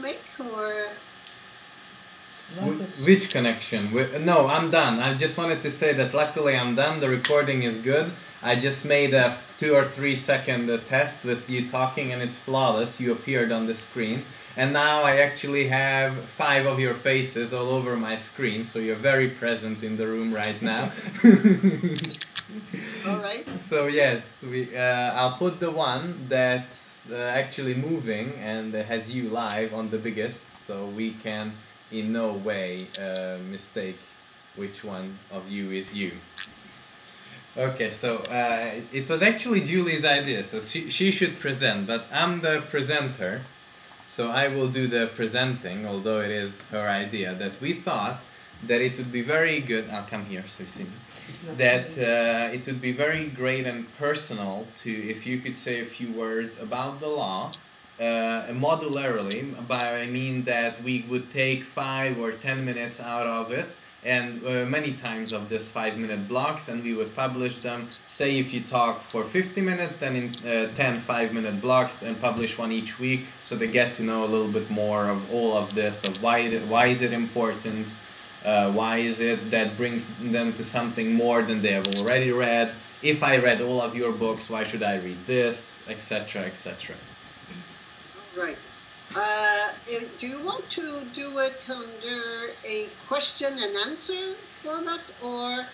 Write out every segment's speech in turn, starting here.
make, or? Which connection? No, I'm done. I just wanted to say that luckily I'm done. The recording is good. I just made a 2 or 3 second test with you talking and it's flawless. You appeared on the screen. And now I actually have 5 of your faces all over my screen, so you're very present in the room right now. Alright. So yes, I'll put the one that's actually moving and has you live on the biggest, so we can in no way mistake which one of you is you. Okay, so it was actually Julie's idea, so she should present, but I'm the presenter. So I will do the presenting, although it is her idea, that we thought that it would be very good, I'll come here so you see me, that it would be very great and personal to, if you could say a few words about the law, modularly, by I mean that we would take 5 or 10 minutes out of it, and many times of this 5-minute blocks, and we would publish them. Say if you talk for 50 minutes, then in 10 5-minute blocks, and publish one each week, so they get to know a little bit more of all of this, of why is it important, why is it that brings them to something more than they have already read. If I read all of your books, why should I read this, etc., etc. Right. Do you want to do it under a question and answer format, or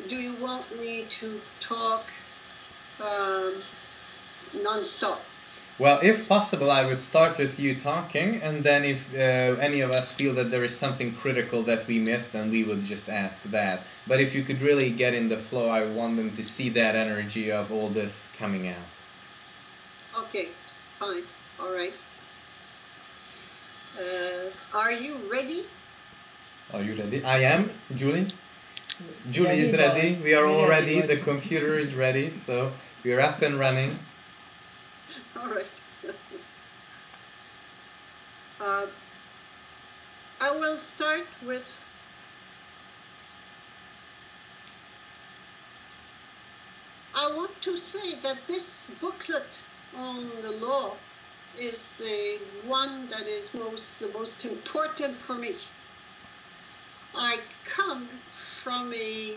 do you want me to talk non-stop? Well, if possible, I would start with you talking, and then if any of us feel that there is something critical that we missed, then we would just ask that. But if you could really get in the flow, I want them to see that energy of all this coming out. Okay, fine, all right. Are you ready? Are you ready? I am, Julie. Julie is ready. We are all ready. The computer is ready, so we are up and running. All right. I will start with I want to say that this booklet on the law is the one that is the most important for me. I come from a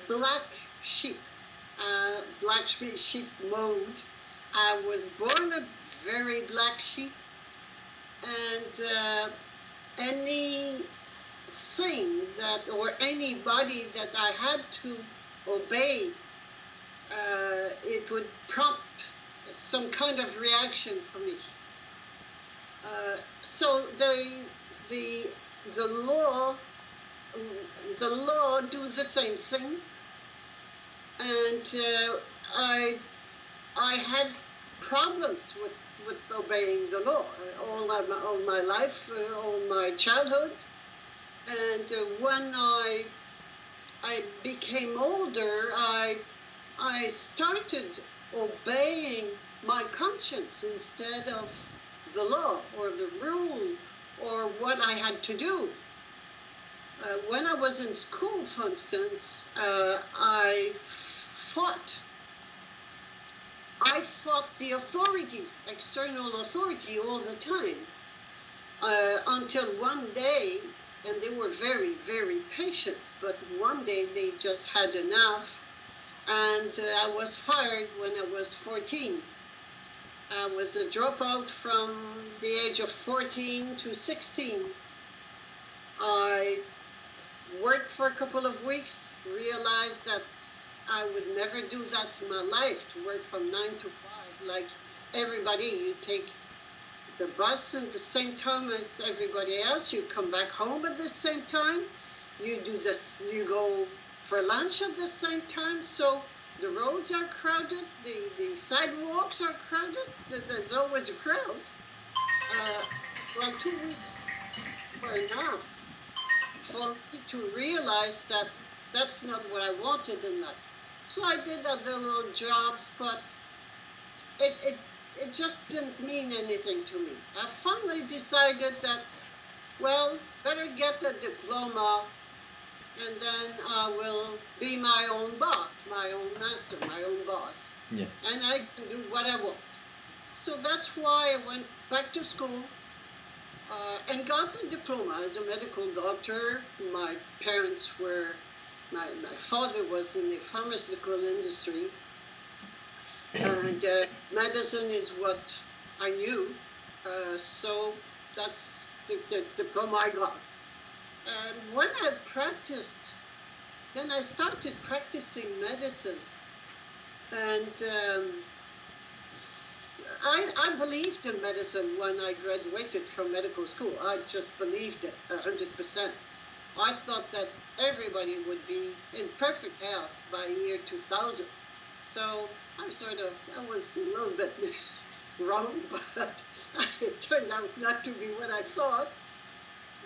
black sheep mode. I was born a very black sheep, and anything that, or anybody that I had to obey, it would prompt some kind of reaction for me. So the law do the same thing, and I had problems with obeying the law all my life, all my childhood, and when I became older, I started obeying my conscience instead of the law or the rule or what I had to do. When I was in school, for instance, I fought the authority, external authority, all the time, until one day, and they were very, very patient, but one day they just had enough, and I was fired when I was 14. I was a dropout from the age of 14 to 16. I worked for a couple of weeks, realized that I would never do that in my life, to work from 9 to 5 like everybody. You take the bus at the same time as everybody else, you come back home at the same time, you do this, you go for lunch at the same time, so the roads are crowded, the sidewalks are crowded, there's always a crowd. Well, 2 weeks were enough for me to realize that that's not what I wanted in life. So I did other little jobs, but it just didn't mean anything to me. I finally decided that, well, better get a diploma, and then I will be my own boss, my own master, my own boss. Yeah. And I can do what I want. So that's why I went back to school, and got the diploma as a medical doctor. My parents were, my father was in the pharmaceutical industry, and medicine is what I knew, so that's the diploma I got. And when I practiced, then I started practicing medicine, and I believed in medicine when I graduated from medical school. I just believed it 100%. I thought that everybody would be in perfect health by year 2000. So I was a little bit wrong, but it turned out not to be what I thought.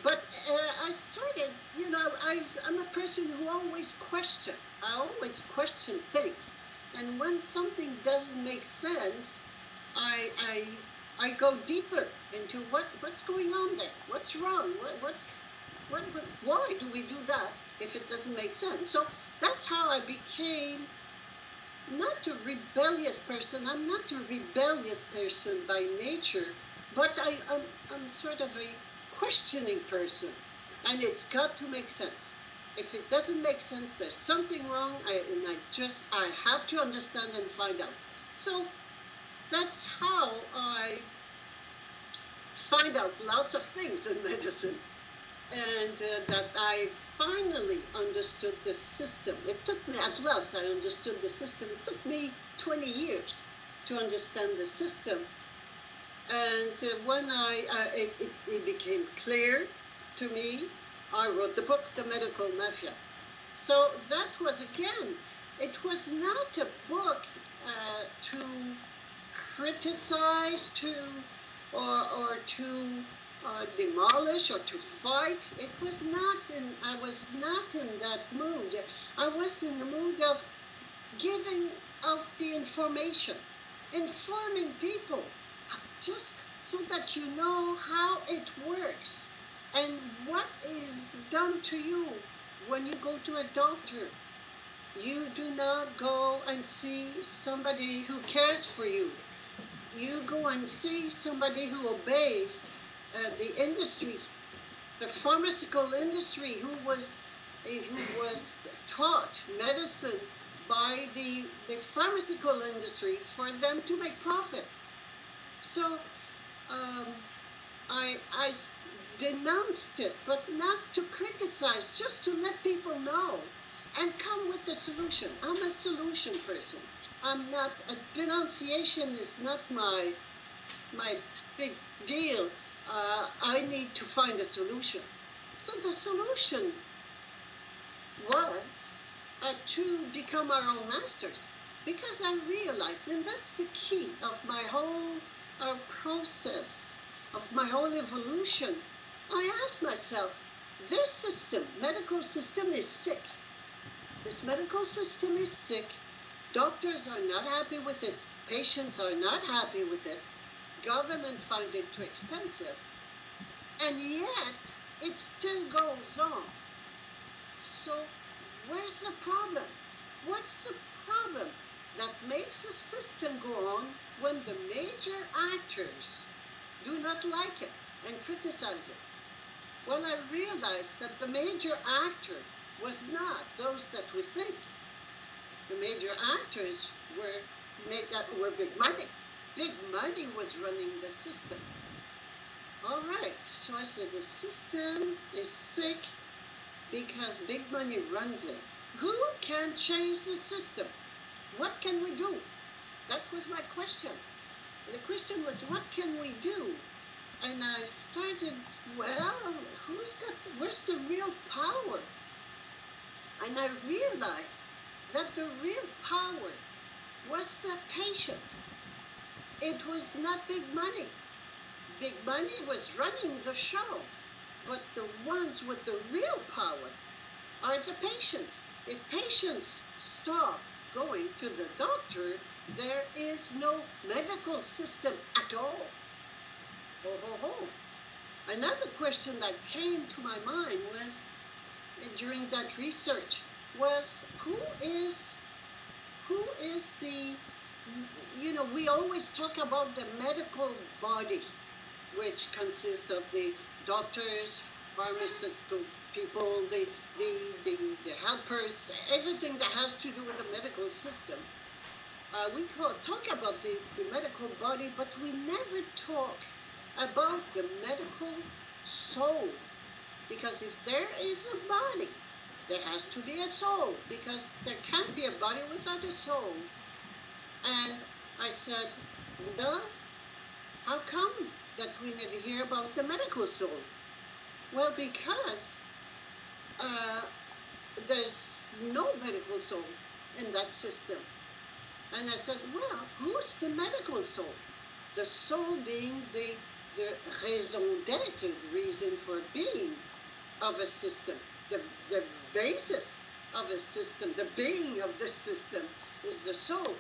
But I started, I'm a person who always question. I always question things. And when something doesn't make sense, I go deeper into what's going on there. What's wrong? Why do we do that if it doesn't make sense? So that's how I became not a rebellious person. I'm not a rebellious person by nature, but I'm sort of a questioning person, and it's got to make sense. If it doesn't make sense, there's something wrong, I have to understand and find out. So that's how I find out lots of things in medicine, and that I finally understood the system. It took me, at last I understood the system. It took me 20 years to understand the system. And when it became clear to me, I wrote the book, The Medical Mafia. So that was, again, it was not a book to criticize, or to demolish or to fight. It was not I was not in that mood. I was in the mood of giving out the information, informing people, just so that you know how it works and what is done to you when you go to a doctor. You do not go and see somebody who cares for you. You go and see somebody who obeys the industry, the pharmaceutical industry, who was taught medicine by the pharmaceutical industry for them to make profit. So I denounced it, but not to criticize, just to let people know and come with a solution. I'm a solution person. I'm not, denunciation is not my big deal. I need to find a solution. So the solution was to become our own masters, because I realized, and that's the key of my whole process, of my whole evolution. I asked myself, this system, medical system, is sick. This medical system is sick. Doctors are not happy with it. Patients are not happy with it. Government find it too expensive. And yet, it still goes on. So, where's the problem? What's the problem that makes a system go on when the major actors do not like it and criticize it? Well, I realized that the major actor was not those that we think. The major actors were big money. Big money was running the system. All right, so I said the system is sick because big money runs it. Who can change the system? What can we do? That was my question. The question was, what can we do? And I started, well, where's the real power? And I realized that the real power was the patient. It was not big money. Big money was running the show, but the ones with the real power are the patients. If patients stop going to the doctor, there is no medical system at all. Ho, ho, ho. Another question that came to my mind was, during that research, was who is the, we always talk about the medical body. which consists of the doctors, pharmaceutical people, the helpers, everything that has to do with the medical system. We talk about the medical body, but we never talk about the medical soul. Because if there is a body, there has to be a soul, because there can't be a body without a soul. And I said, well, how come that we never hear about the medical soul? Well, because there's no medical soul in that system. And I said, well, who's the medical soul? The soul being the raison d'être, the reason for being of a system. The basis of a system, the being of the system is the soul.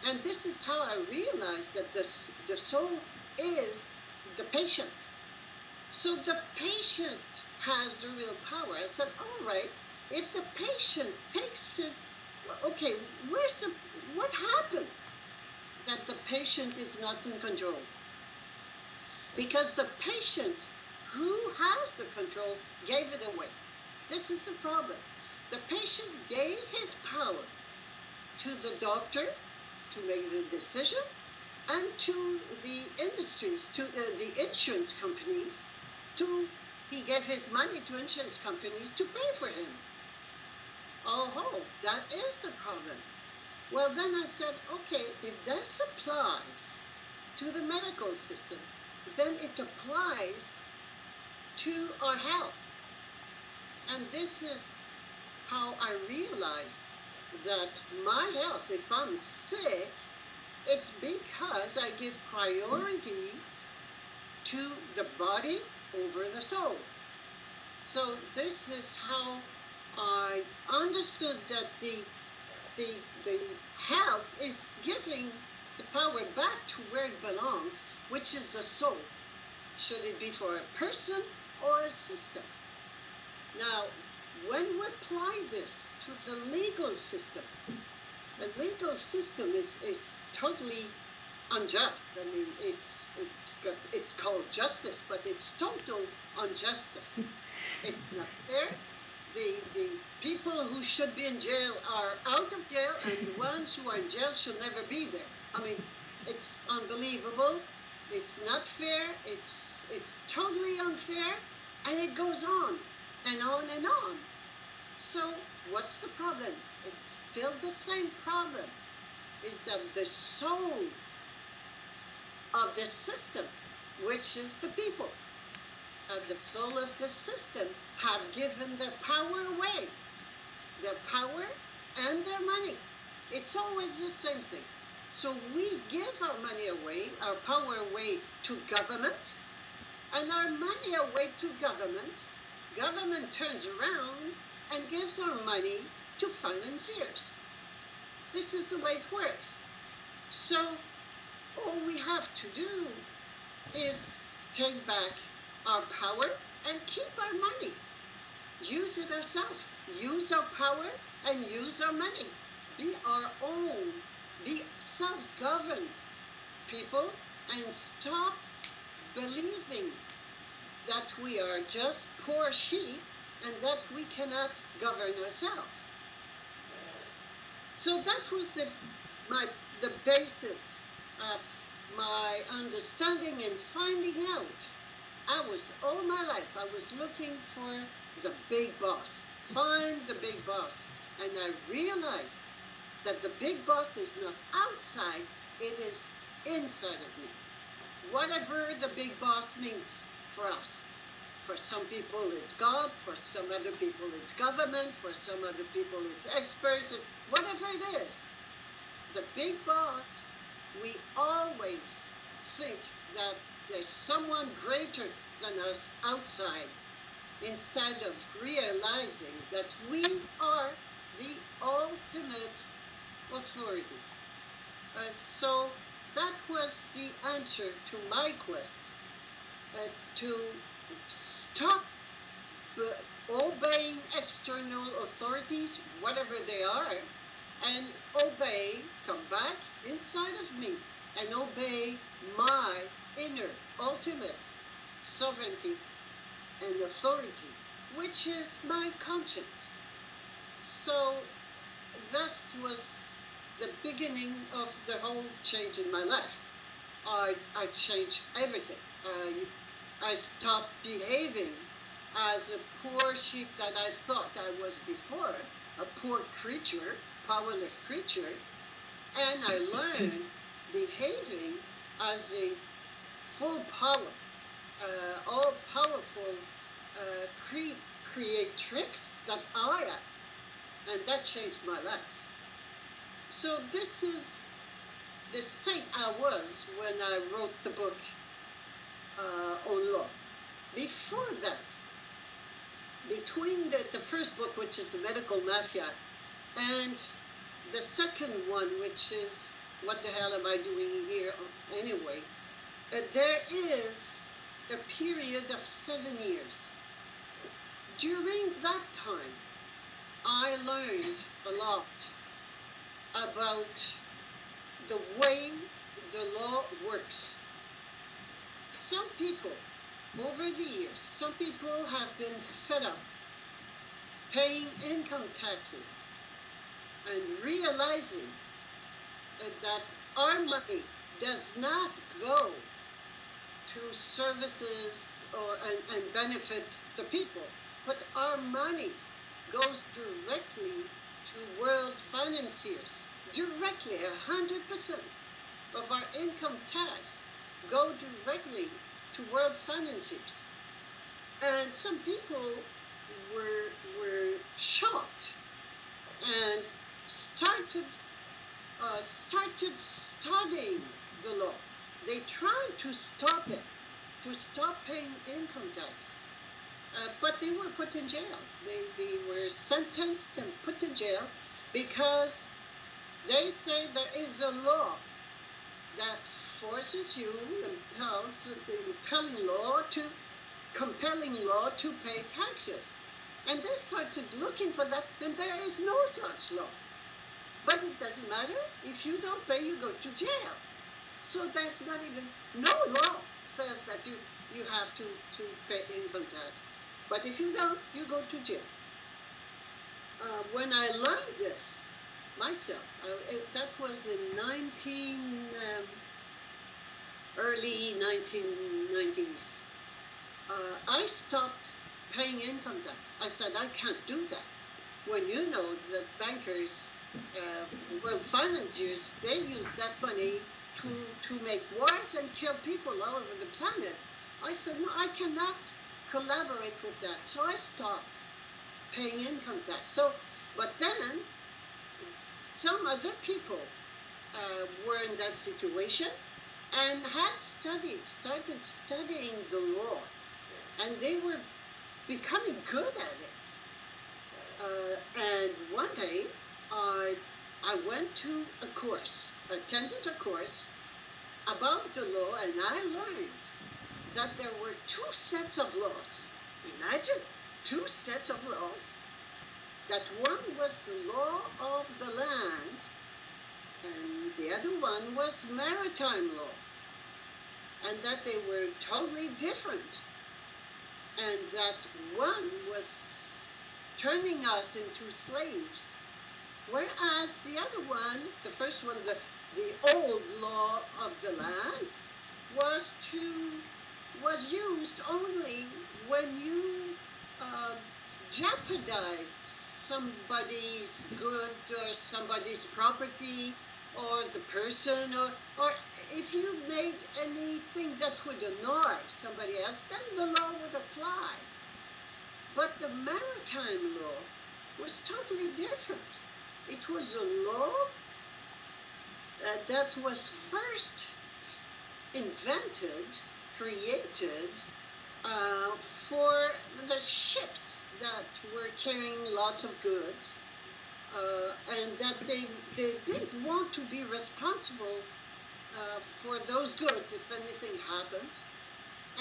And this is how I realized that the soul is the patient. So the patient has the real power. I said, all right, if the patient takes his, okay, what happened that the patient is not in control? Because the patient who has the control gave it away. This is the problem. The patient gave his power to the doctor to make the decision, and to the industries, to the insurance companies, he gave his money to insurance companies to pay for him. Oh, that is the problem. Well, then I said, okay, if this applies to the medical system, then it applies to our health. And this is how I realized that my health, if I'm sick, it's because I give priority to the body over the soul. So this is how I understood that the health is giving the power back to where it belongs, which is the soul. Should it be for a person or a system? Now, when we apply this to the legal system, the legal system is totally unjust. I mean, it's called justice, but it's total injustice. It's not fair. The people who should be in jail are out of jail, and the ones who are in jail should never be there. I mean, it's unbelievable. It's not fair. It's totally unfair, and it goes on and on and on. So what's the problem? It's still the same problem, is that the soul of the system, which is the people, the soul of the system, have given their power away, their power and their money. It's always the same thing. So we give our money away, our power away to government, and our money away to government. Government turns around and gives our money to financiers. This is the way it works. So all we have to do is take back our power and keep our money. Use it ourselves. Use our power and use our money. Be our own. Be self-governed people, and stop believing that we are just poor sheep and that we cannot govern ourselves. So that was the basis of my understanding and finding out. All my life, I was looking for the big boss. Find the big boss. And I realized that the big boss is not outside, it is inside of me. Whatever the big boss means for us. For some people it's God, for some other people it's government, for some other people it's experts, whatever it is. The big boss, we always think that there's someone greater than us outside, instead of realizing that we are the ultimate authority. So that was the answer to my quest, to stop obeying external authorities, whatever they are, and come back inside of me, and obey my inner ultimate sovereignty and authority, which is my conscience. So this was the beginning of the whole change in my life. I changed everything. I stopped behaving as a poor sheep that I thought I was before, a poor creature, powerless creature, and I learned behaving as a full power, all-powerful creatrix that I am, and that changed my life. So this is the state I was when I wrote the book on law. Before that, between the first book, which is The Medical Mafia, and the second one, which is What the Hell Am I Doing Here Anyway, there is a period of 7 years. During that time, I learned a lot about the way the law works. Some people, over the years, some people have been fed up paying income taxes and realizing that our money does not go to services and benefit the people, but our money goes directly to world financiers. Directly, 100% of our income tax go directly to world financiers. And some people were shocked and started studying the law. They tried to stop it, to stop paying income tax. But they were put in jail. They were sentenced and put in jail because they say there is a law that forces you, impels the compelling law to pay taxes. And they started looking for that, and there is no such law. But it doesn't matter. If you don't pay, you go to jail. So there's not even, no law says that you have to pay income tax. But if you don't, you go to jail. When I learned this myself, that was in early 1990s. I stopped paying income tax. I said, I can't do that. When you know that bankers, world financiers, they use that money to make wars and kill people all over the planet. I said, no, I cannot collaborate with that. So I stopped paying income tax. So, but then some other people were in that situation and had started studying the law, and they were becoming good at it. And one day, I went to a course, attended a course about the law, and I learned that there were two sets of laws. Imagine, two sets of laws. That one was the law of the land, and the other one was maritime law. And that they were totally different. And that one was turning us into slaves, whereas the other one, the first one, the old law of the land, was used only when you jeopardized somebody's good or somebody's property or the person, or if you made anything that would annoy somebody else, then the law would apply. But the maritime law was totally different. It was a law that was first invented, created for the ships that were carrying lots of goods, and that they didn't want to be responsible for those goods if anything happened.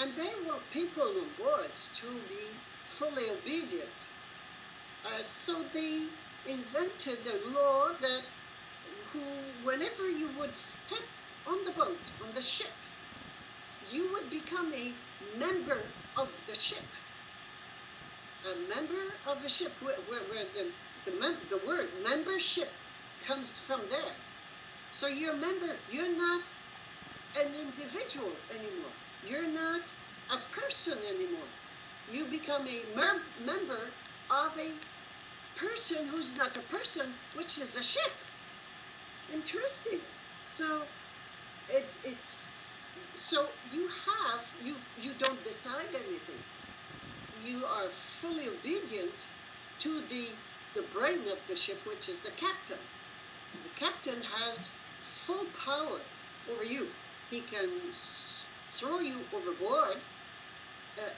And they were people on board to be fully obedient. So they invented a law that whenever you would step on the boat, on the ship, you would become a member of the ship. A member of a ship, where the word membership comes from there. So you're a member. You're not an individual anymore. You're not a person anymore. You become a member of a person who's not a person, which is a ship. Interesting. So so you don't decide anything. You are fully obedient to the brain of the ship, which is the captain. The captain has full power over you. He can throw you overboard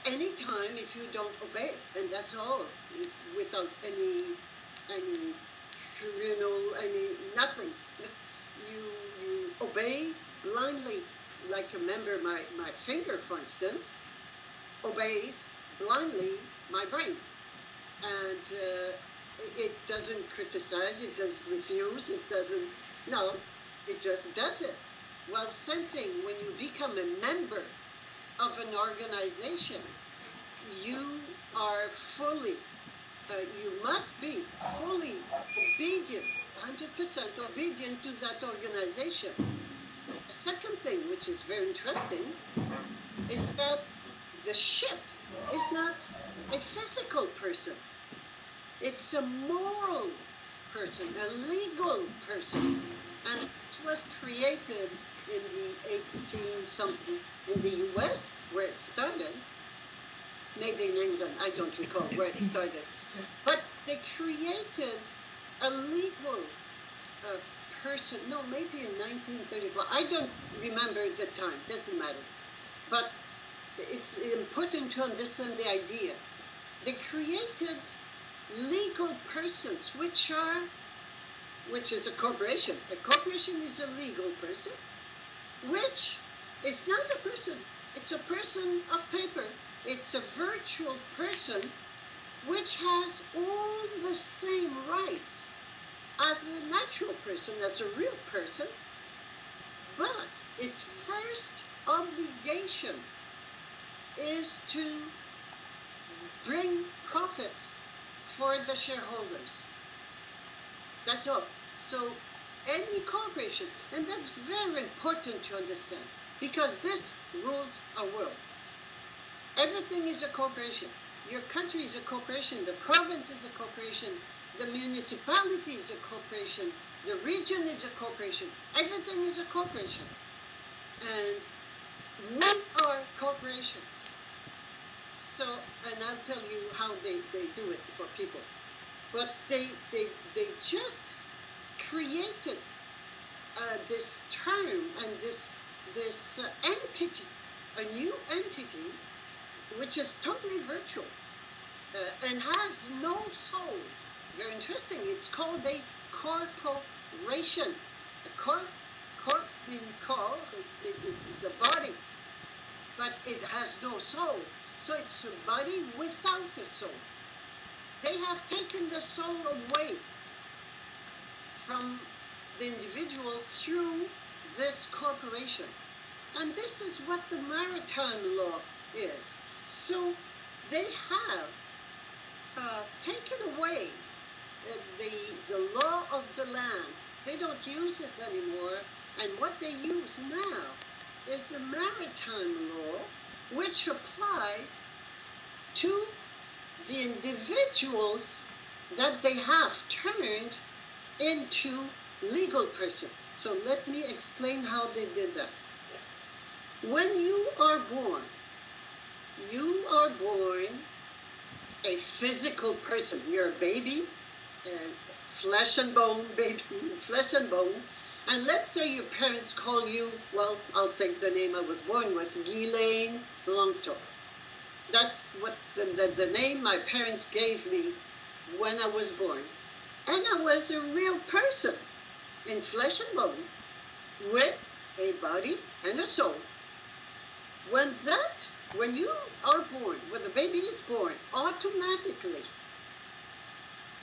anytime if you don't obey, and that's all, without any nothing. You obey blindly, like a member, my finger, for instance, obeys blindly my brain, and it doesn't criticize, it doesn't refuse, it doesn't, no, it just does it. Well, same thing, when you become a member of an organization, you are fully, you must be fully obedient, 100% obedient to that organization. The second thing, which is very interesting, is that the ship is not a physical person. It's a moral person, a legal person. And it was created in the 18-something, in the US, where it started. Maybe in England, I don't recall where it started. But they created a legal person, no, maybe in 1934. I don't remember the time, doesn't matter. But it's important to understand the idea. They created legal persons, which is a corporation. A corporation is a legal person, which is not a person. It's a person of paper. It's a virtual person, which has all the same rights as a natural person, as a real person, but its first obligation is to bring profit for the shareholders. That's all. So any corporation, and that's very important to understand, because this rules our world. Everything is a corporation. Your country is a corporation, the province is a corporation, the municipality is a corporation, the region is a corporation, everything is a corporation. And we are corporations. So, and I'll tell you how they do it for people. But they just created this term and this entity, a new entity, which is totally virtual and has no soul. Very interesting. It's called a corporation. A corpse means corps, it's the body, but it has no soul. So it's a body without a soul. They have taken the soul away from the individual through this corporation. And this is what the maritime law is. So they have taken away the law of the land. They don't use it anymore. And what they use now is the maritime law, which applies to the individuals that they have turned into legal persons. So let me explain how they did that. When you are born a physical person. You're a baby, flesh and bone, baby, flesh and bone. And let's say your parents call you, well, I'll take the name I was born with, Ghislaine Longto. That's what the name my parents gave me when I was born. And I was a real person in flesh and bone with a body and a soul. When you are born, when the baby is born, automatically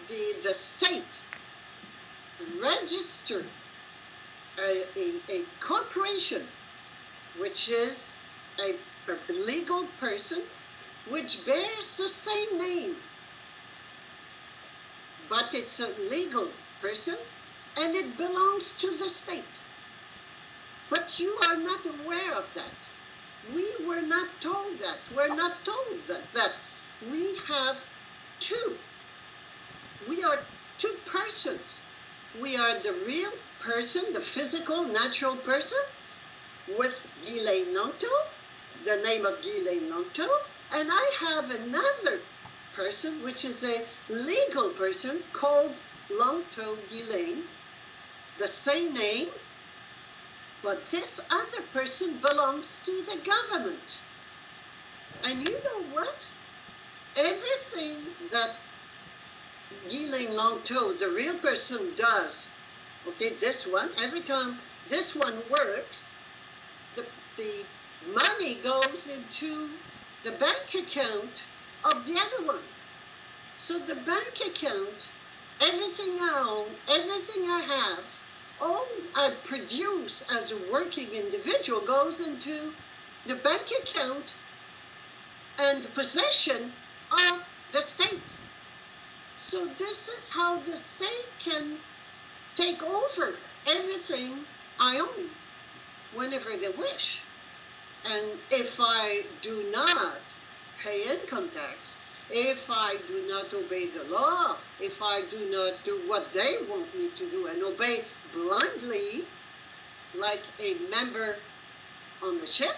the state registered a corporation, which is a legal person which bears the same name, but it's a legal person and it belongs to the state. But you are not aware of that. We were not told that. We're not told that we have two. We are two persons. We are the real person, the physical, natural person, with Ghislain Longto, the name of Ghislain Longto, and I have another person, which is a legal person called Longto Ghislain, the same name, but this other person belongs to the government. And you know what? Everything that Ghislain Longto, the real person, does, okay, this one, every time this one works, the money goes into the bank account of the other one. So the bank account, everything I own, everything I have, all I produce as a working individual goes into the bank account and the possession of the state. So this is how the state can take over everything I own whenever they wish. And if I do not pay income tax, if I do not obey the law, if I do not do what they want me to do and obey blindly, like a member on the ship,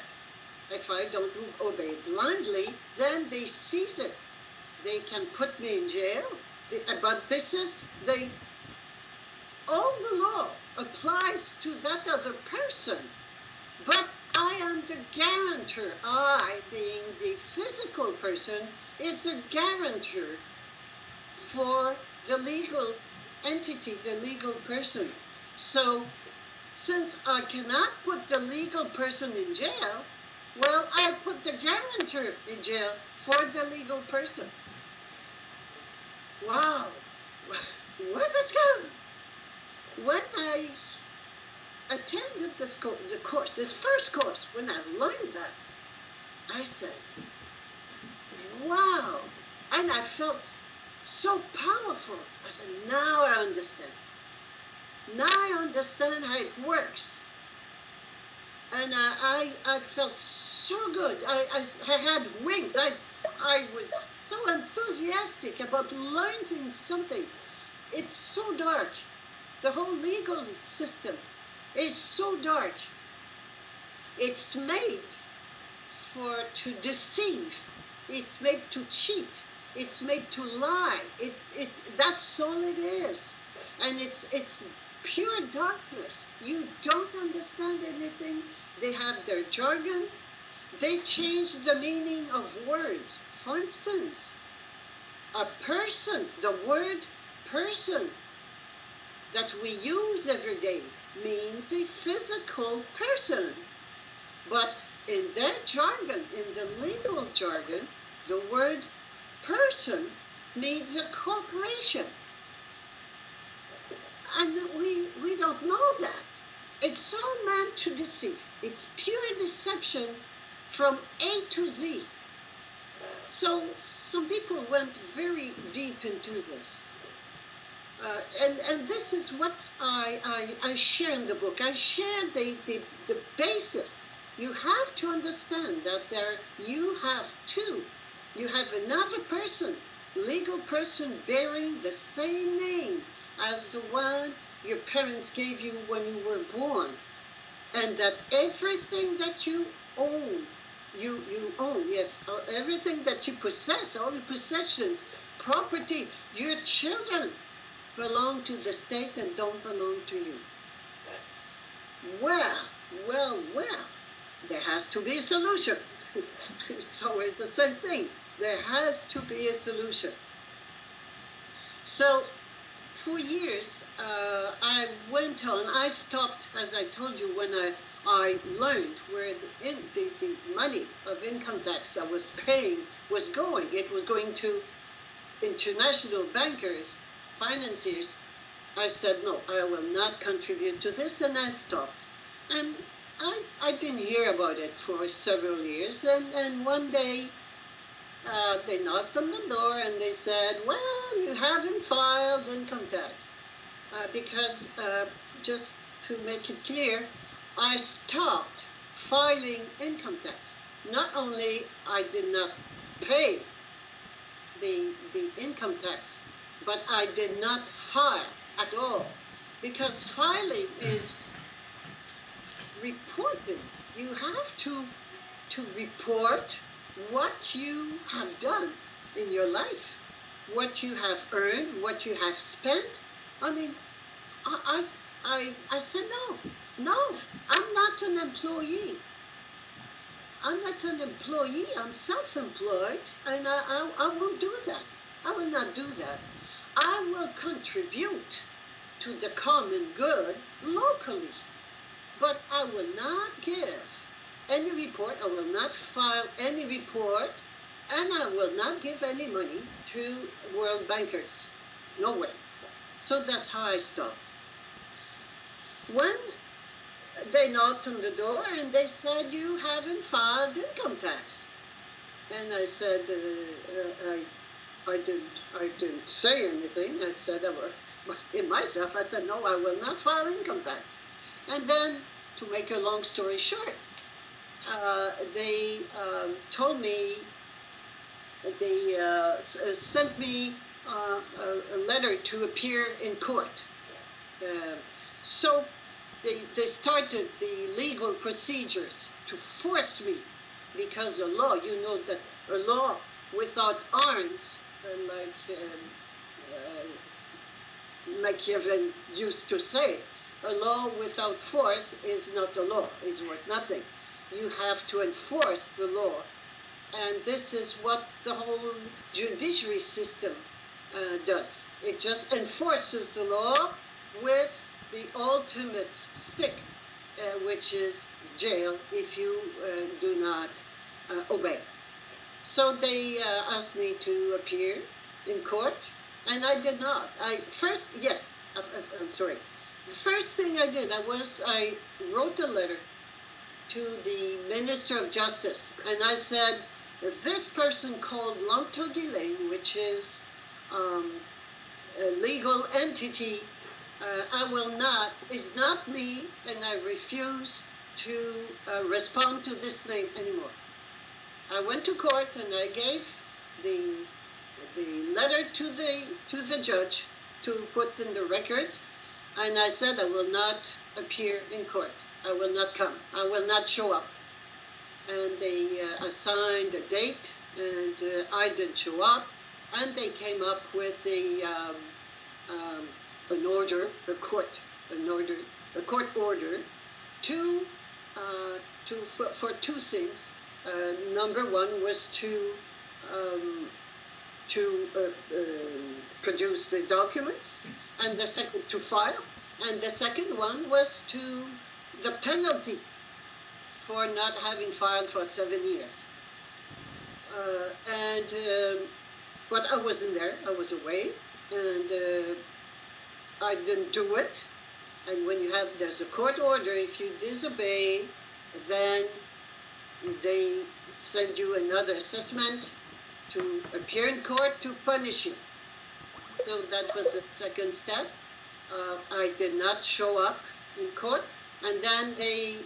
if I don't obey blindly, then they seize it. They can put me in jail. But this is all the law applies to that other person. But I am the guarantor. I, being the physical person, is the guarantor for the legal entity, the legal person. So, since I cannot put the legal person in jail, well, I put the guarantor in jail for the legal person. Wow, what has come? When I attended the course, this first course, when I learned that, I said, wow. And I felt so powerful. I said, now I understand. Now I understand how it works. And I felt so good. I had wings. I was so enthusiastic about learning something. It's so dark. The whole legal system is so dark. It's made to deceive. It's made to cheat. It's made to lie. That's all it is. And it's pure darkness. You don't understand anything. They have their jargon. They change the meaning of words. For instance, a person, the word person that we use every day means a physical person. But in their jargon, in the legal jargon, the word person means a corporation. And we don't know that. It's all meant to deceive. It's pure deception from A to Z. So some people went very deep into this. And this is what I share in the book. I share the basis. You have to understand that you have two. You have another person, legal person bearing the same name as the one your parents gave you when you were born. And that everything that you own, you own, yes, everything that you possess, all your possessions, property, your children belong to the state and don't belong to you. Well, there has to be a solution. It's always the same thing. There has to be a solution. So, for years, I went on. I stopped, as I told you, when I learned where the money of income tax I was paying was going. It was going to international bankers, financiers. I said, no, I will not contribute to this, and I stopped. And I didn't hear about it for several years, and one day they knocked on the door and they said, well, you haven't filed income tax. Because, just to make it clear, I stopped filing income tax. Not only I did not pay the income tax, but I did not file at all. Because filing is reporting. You have to report what you have done in your life, what you have earned, what you have spent. I mean, I said no, I'm not an employee. I'm not an employee, I'm self-employed, and I won't do that. I will not do that. I will contribute to the common good locally, but I will not give any report, I will not file any report, and I will not give any money to world bankers. No way. So that's how I stopped. When they knocked on the door and they said, you haven't filed income tax. And I said, I didn't say anything. I said, but in myself, I said, no, I will not file income tax. And then, to make a long story short, they told me, they sent me a letter to appear in court. So they started the legal procedures to force me, because a law, you know that a law without arms, like Machiavelli used to say, a law without force is not a law, is worth nothing. You have to enforce the law. And this is what the whole judiciary system does. It just enforces the law with the ultimate stick, which is jail if you do not obey. So they asked me to appear in court, and I did not. I'm sorry. The first thing I did, I wrote a letter to the Minister of Justice, and I said, this person called Lantogilane, which is a legal entity, is not me, and I refuse to respond to this name anymore. I went to court and I gave the letter to the judge to put in the records, and I said I will not appear in court. I will not come. I will not show up. And they assigned a date, and I didn't show up, and they came up with an order, a court order for two things. Number one was to produce the documents, and the second to file, and the second one was to the penalty for not having filed for 7 years. But I wasn't there, I was away, and I didn't do it. And when there's a court order, if you disobey, then they send you another assessment to appear in court to punish you. So that was the second step. I did not show up in court, and then they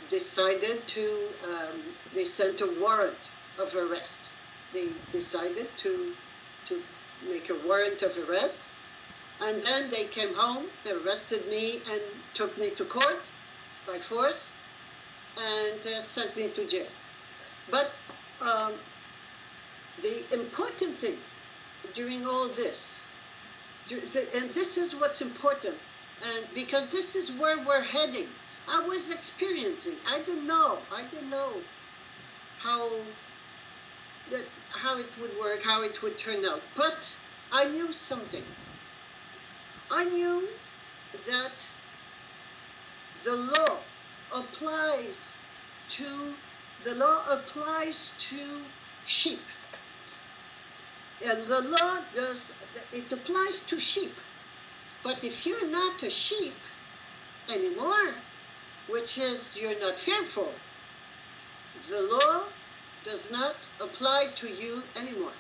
decided to, they sent a warrant of arrest. They decided to make a warrant of arrest, and then they came home, they arrested me and took me to court by force and sent me to jail. But the important thing during all this, and this is what's important, and because this is where we're heading. I was experiencing, I didn't know how it would work, how it would turn out. But I knew something. I knew that the law applies to sheep. And the law it applies to sheep. But if you're not a sheep anymore, which is you're not fearful. The law does not apply to you anymore.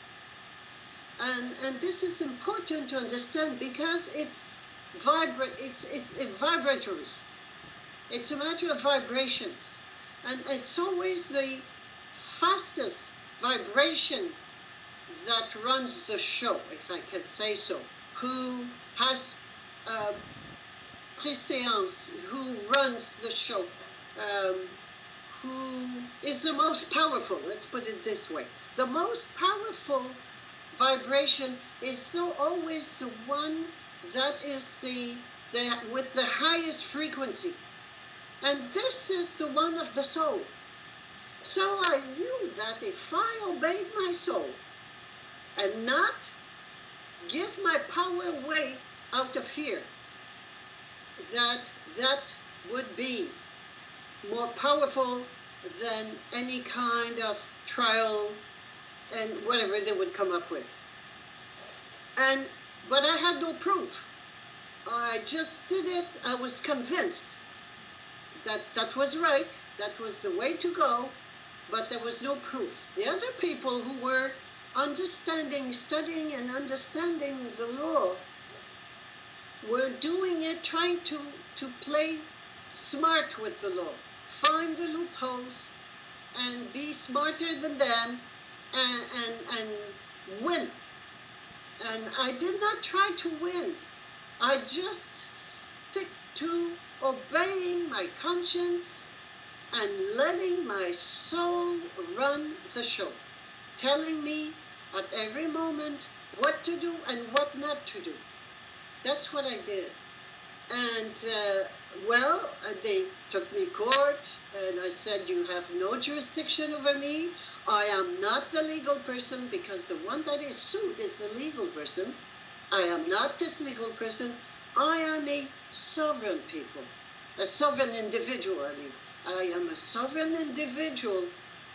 And this is important to understand because it's vibratory. It's a matter of vibrations. And it's always the fastest vibration that runs the show, if I can say so, who has préséance, who runs the show, who is the most powerful, let's put it this way. The most powerful vibration is always the one that is with the highest frequency. And this is the one of the soul. So I knew that if I obeyed my soul and not give my power away out of fear, that would be more powerful than any kind of trial and whatever they would come up with. But I had no proof. I just did it. I was convinced that was right, that was the way to go, but there was no proof. The other people who were studying and understanding the law were doing it, trying to play smart with the law, find the loopholes and be smarter than them and win. And I did not try to win. I just stick to obeying my conscience and letting my soul run the show, telling me at every moment what to do and what not to do. That's what I did. And, they took me court, and I said, you have no jurisdiction over me. I am not the legal person, because the one that is sued is the legal person. I am not this legal person. I am a sovereign people, a sovereign individual, I mean. I am a sovereign individual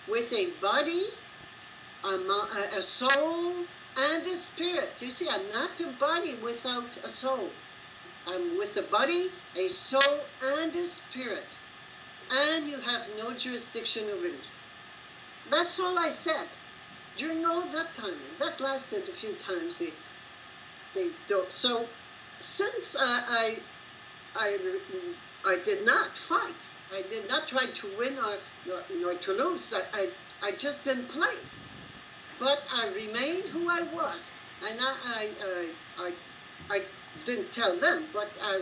with a body, a soul, and a spirit. You see, I'm not a body without a soul. I'm with a body, a soul, and a spirit. And you have no jurisdiction over me. So that's all I said during all that time. And that lasted a few times. They don't. So since I did not fight, I did not try to win nor to lose. I just didn't play. But I remained who I was. And I didn't tell them, but I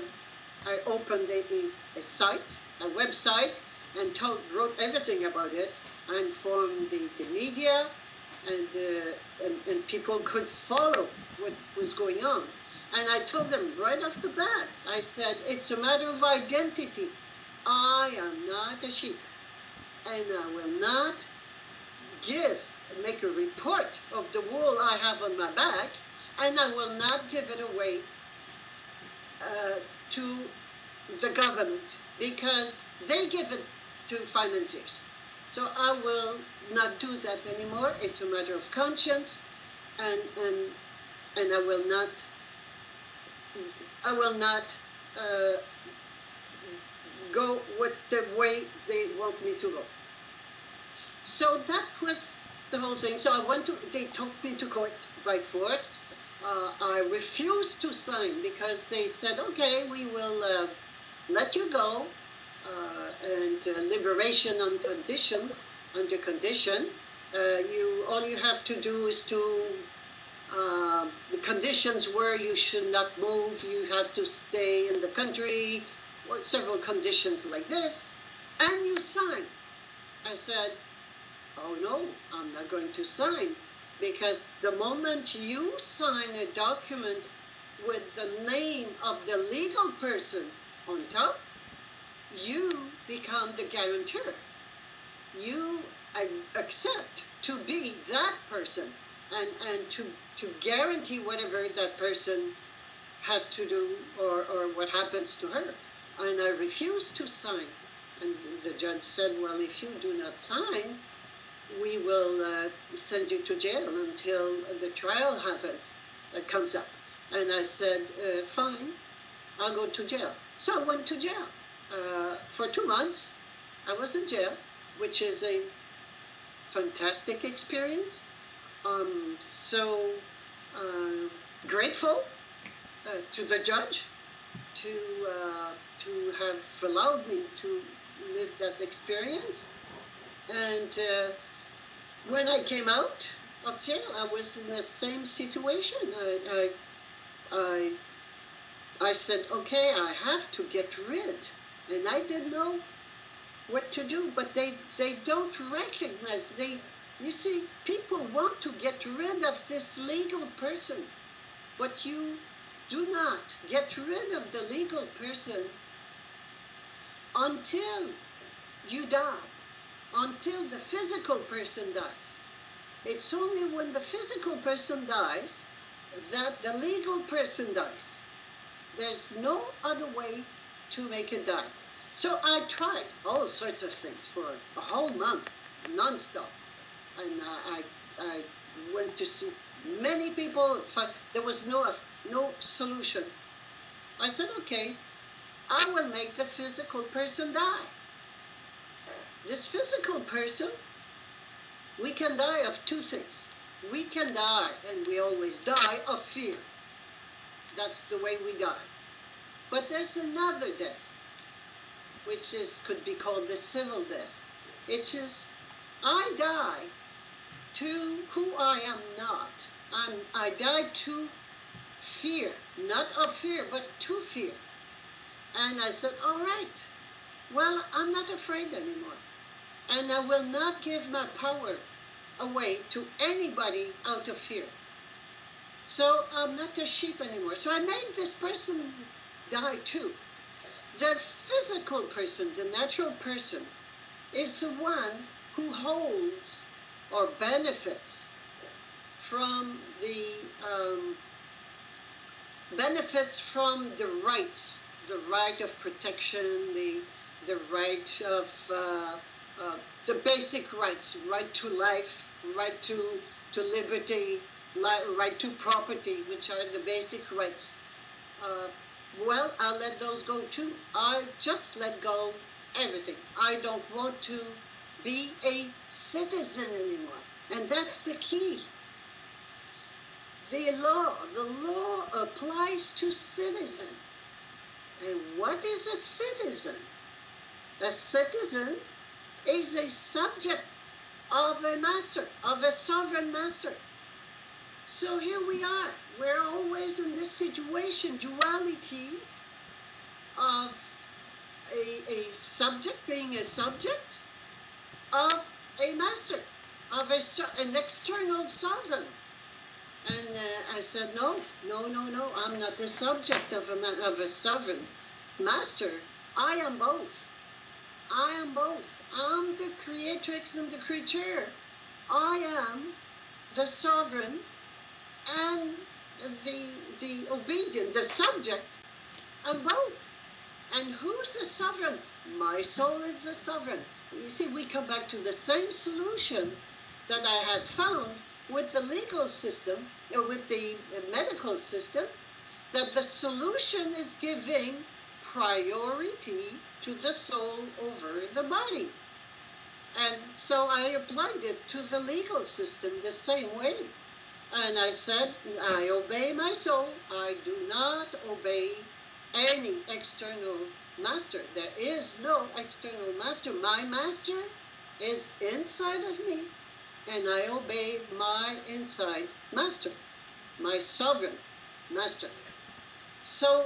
opened a site, a website, and wrote everything about it, and informed the media, and people could follow what was going on. And I told them right off the bat, I said, it's a matter of identity. I am not a sheep, and I will not make a report of the wool I have on my back, and I will not give it away to the government, because they give it to financiers. So I will not do that anymore. It's a matter of conscience, and I will not go with the way they want me to go. So that was the whole thing. So they took me to court by force. I refused to sign because they said, okay, we will let you go, and liberation under condition. All you have to do is the conditions were you should not move, you have to stay in the country, or several conditions like this, and you sign. I said, oh no, I'm not going to sign, because the moment you sign a document with the name of the legal person on top, you become the guarantor. You accept to be that person and to guarantee whatever that person has to do or what happens to her. And I refused to sign. And the judge said, well, if you do not sign, we will send you to jail until the trial comes up. And I said, fine, I'll go to jail. So I went to jail. For 2 months, I was in jail, which is a fantastic experience. So grateful to the judge to have allowed me to live that experience. And when I came out of jail, I was in the same situation. I said, okay, I have to get rid. And I didn't know what to do, but they don't recognize. You see, people want to get rid of this legal person, but you do not get rid of the legal person until you die, until the physical person dies. It's only when the physical person dies that the legal person dies. There's no other way to make it die. So I tried all sorts of things for a whole month, non-stop. And I went to see many people. There was no solution. I said, okay, I will make the physical person die. This physical person, we can die of two things. We can die, and we always die, of fear. That's the way we die. But there's another death, which could be called the civil death. It is, I die to who I am not. I die to fear, not of fear, but to fear. And I said, all right, well, I'm not afraid anymore. And I will not give my power away to anybody out of fear. So I'm not a sheep anymore. So I made this person die too. The physical person, the natural person, is the one who holds or benefits from the rights, the right of protection, the right of the basic rights, right to life, right to liberty, right to property, which are the basic rights. Well, I'll let those go too. I just let go everything. I don't want to be a citizen anymore. And that's the key. The law applies to citizens. And what is a citizen? A citizen is a subject of a master, of a sovereign master. So here we are. We're always in this situation, duality of a subject being a subject of a master, of an external sovereign. And I said, no, I'm not the subject of a sovereign master. I am both. I am both. I'm the creatrix and the creature. I am the sovereign and the obedient, the subject, and both. And who's the sovereign? My soul is the sovereign. You see, we come back to the same solution that I had found with the legal system, or with the medical system, that the solution is giving priority to the soul over the body. And so I applied it to the legal system the same way. And I said, I obey my soul. I do not obey any external master. There is no external master. My master is inside of me, and I obey my inside master, my sovereign master. So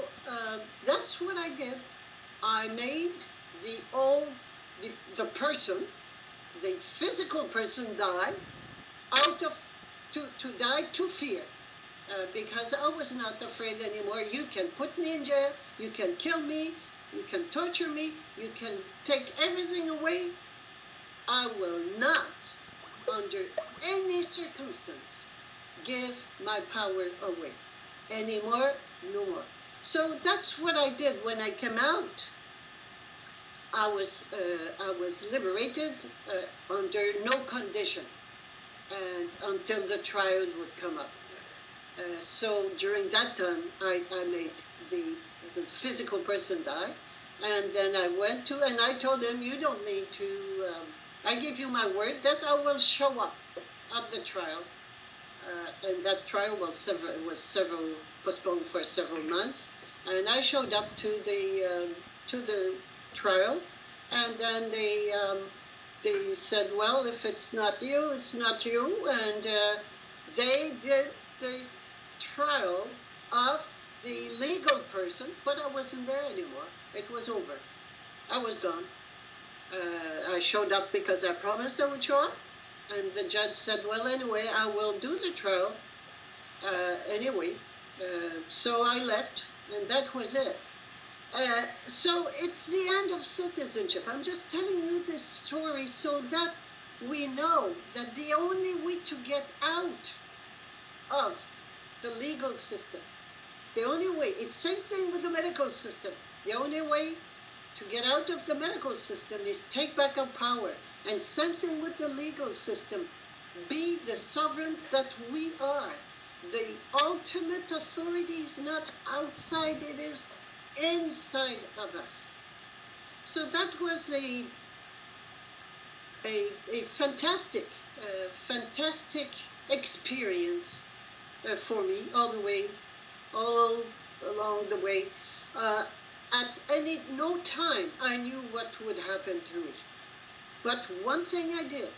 that's what I did. I made the person, the physical person, die to die to fear, because I was not afraid anymore. You can put me in jail, you can kill me, you can torture me, you can take everything away. I will not, under any circumstance, give my power away. Anymore, no more. So that's what I did when I came out. I was liberated under no condition, and until the trial would come up. So during that time, I made the physical person die, And then I went to, and I told him, you don't need to, I give you my word that I will show up at the trial. And that trial was postponed for several months. And I showed up to the trial, and then they said, well, if it's not you, it's not you. And they did the trial of the legal person, but I wasn't there anymore. It was over. I was gone. I showed up because I promised I would show up. And the judge said, well, anyway, I will do the trial anyway. So I left, and that was it. So it's the end of citizenship. I'm just telling you this story so that we know that the only way to get out of the legal system, the only way, it's the same thing with the medical system. The only way to get out of the medical system is take back our power. And same thing with the legal system. Be the sovereigns that we are. The ultimate authority is not outside, it is inside of us. So that was a fantastic experience for me all along the way. At no time I knew what would happen to me. But one thing I did,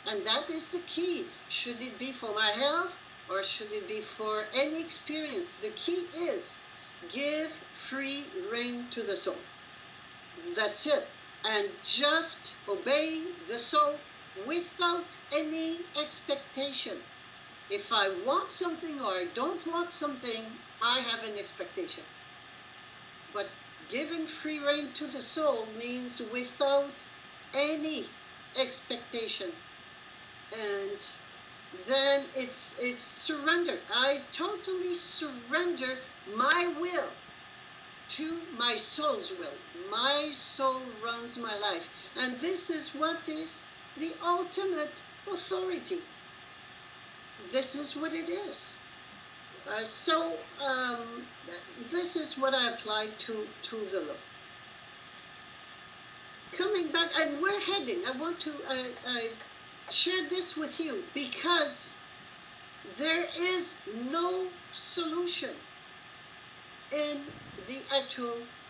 and that is the key. Should it be for my health or should it be for any experience? The key is give free rein to the soul. That's it. And just obey the soul without any expectation. If I want something or I don't want something, I have an expectation. But giving free rein to the soul means without any expectation. And then it's surrender. I totally surrender my will to my soul's will. My soul runs my life. And this is what is the ultimate authority. This is what it is. So this is what I applied to the law. Coming back, and we're heading, I want to share this with you because there is no solution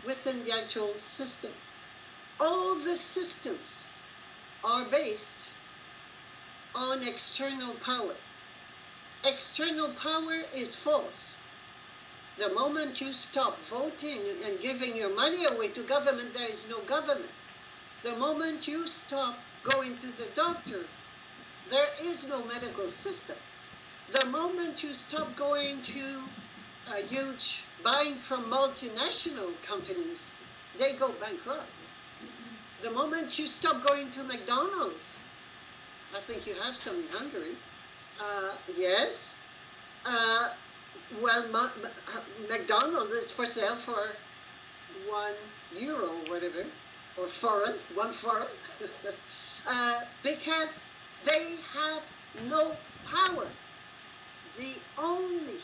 within the actual system. All the systems are based on external power. External power is false. The moment you stop voting and giving your money away to government, there is no government. The moment you stop going to the doctor, there is no medical system. The moment you stop going to buying from multinational companies, they go bankrupt. The moment you stop going to McDonald's, I think you have some in Hungary, yes. Well, McDonald's is for sale for €1 or whatever, or one foreign, because they have no power. The only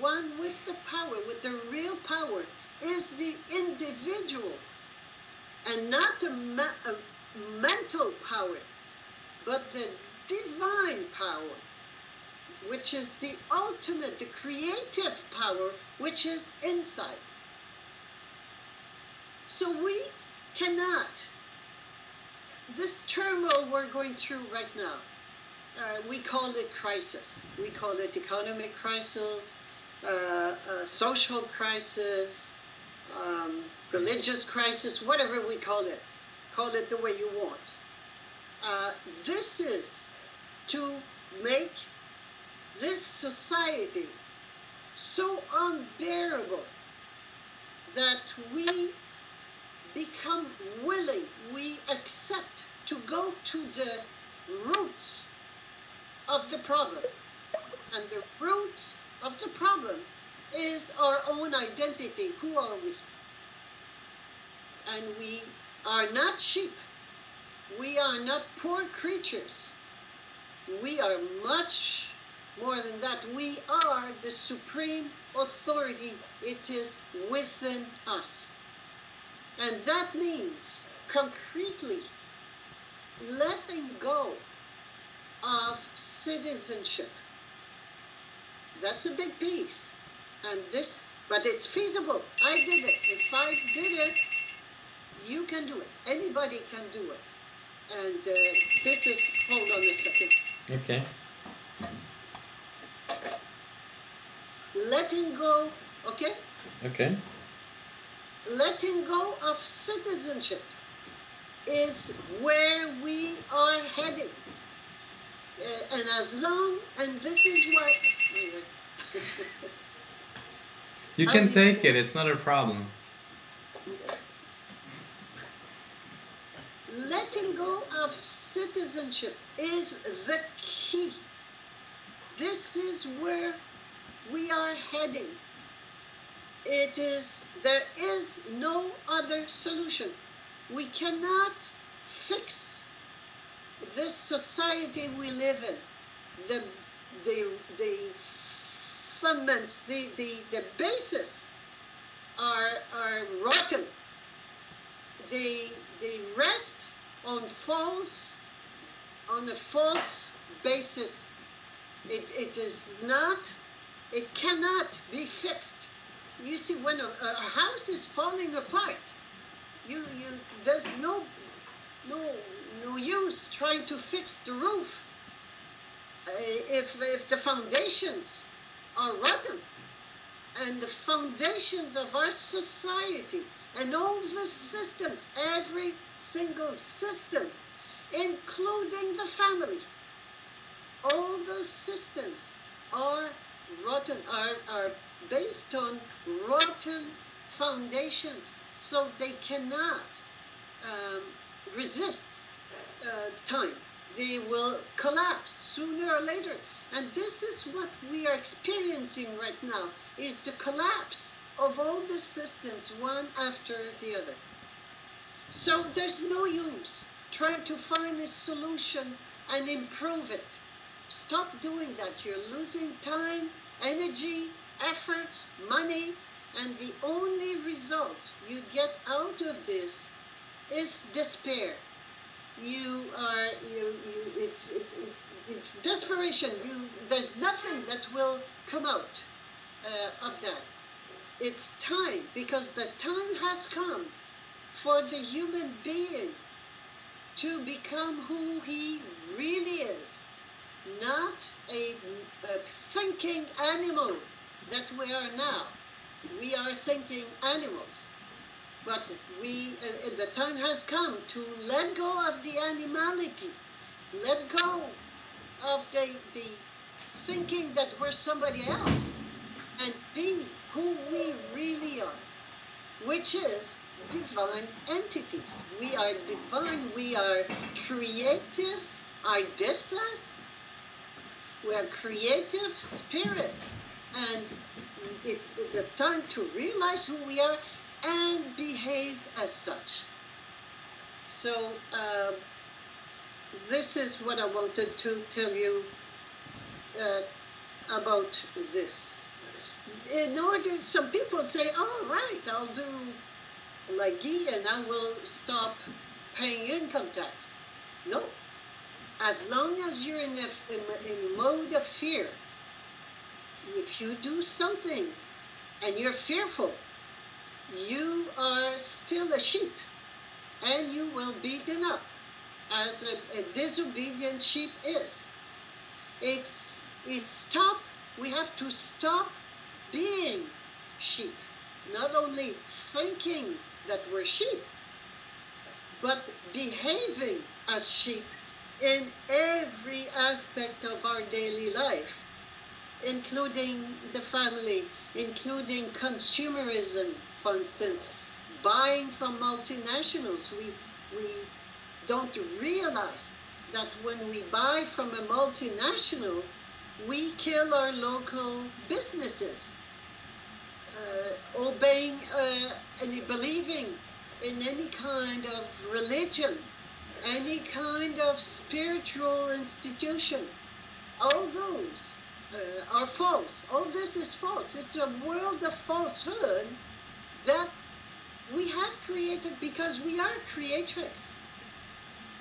one with the power, with the real power, is the individual, and not a mental power, but the divine power, which is the ultimate, the creative power, which is inside. So we cannot, this turmoil we're going through right now, we call it crisis. We call it economic crisis, social crisis, religious crisis, whatever we call it the way you want. This is to make this society so unbearable that we become willing, we accept to go to the roots of the problem. And the roots of the problem is our own identity. Who are we? And we are not sheep. We are not poor creatures. We are much more than that. We are the supreme authority. It is within us. And that means concretely letting go of citizenship. That's a big piece. And this, but it's feasible. I did it. If I did it, you can do it. Anybody can do it. And this is, hold on a second. Okay. Letting go, okay? Okay. Letting go of citizenship is where we are heading. And as long, and this is what... You can take it, it's not a problem. Letting go of citizenship is the key. This is where we are heading. There is no other solution. We cannot fix this society we live in. The fundaments, the basis are rotten. They rest on a false basis. It cannot be fixed. You see, when a house is falling apart, there's no use trying to fix the roof if the foundations are rotten. And the foundations of our society and all the systems, every single system, including the family, all those systems are rotten, are based on rotten foundations, so they cannot resist time. They will collapse sooner or later. And this is what we are experiencing right now, is the collapse of all the systems, one after the other. So there's no use trying to find a solution and improve it. Stop doing that. You're losing time, energy, effort, money, and the only result you get out of this is despair. It's desperation. There's nothing that will come out of that. It's time, because the time has come for the human being to become who he really is, not a thinking animal that we are now. We are thinking animals, but the time has come to let go of the animality, let go of the thinking that we're somebody else, and be who we really are, which is divine entities. We are divine, we are creative ideas, we are creative spirits, and it's the time to realize who we are and behave as such. So this is what I wanted to tell you about this. In order, some people say, oh, right, I'll do like Ghis and I will stop paying income tax. No. As long as you're in a mode of fear, if you do something and you're fearful, you are still a sheep and you will be beaten up, as a disobedient sheep is. We have to stop being sheep, not only thinking that we're sheep, but behaving as sheep in every aspect of our daily life, including the family, including consumerism, for instance, buying from multinationals. We don't realize that when we buy from a multinational, we kill our local businesses, obeying and believing in any kind of religion, any kind of spiritual institution. All those are false. All this is false. It's a world of falsehood that We have created because we are creatrix.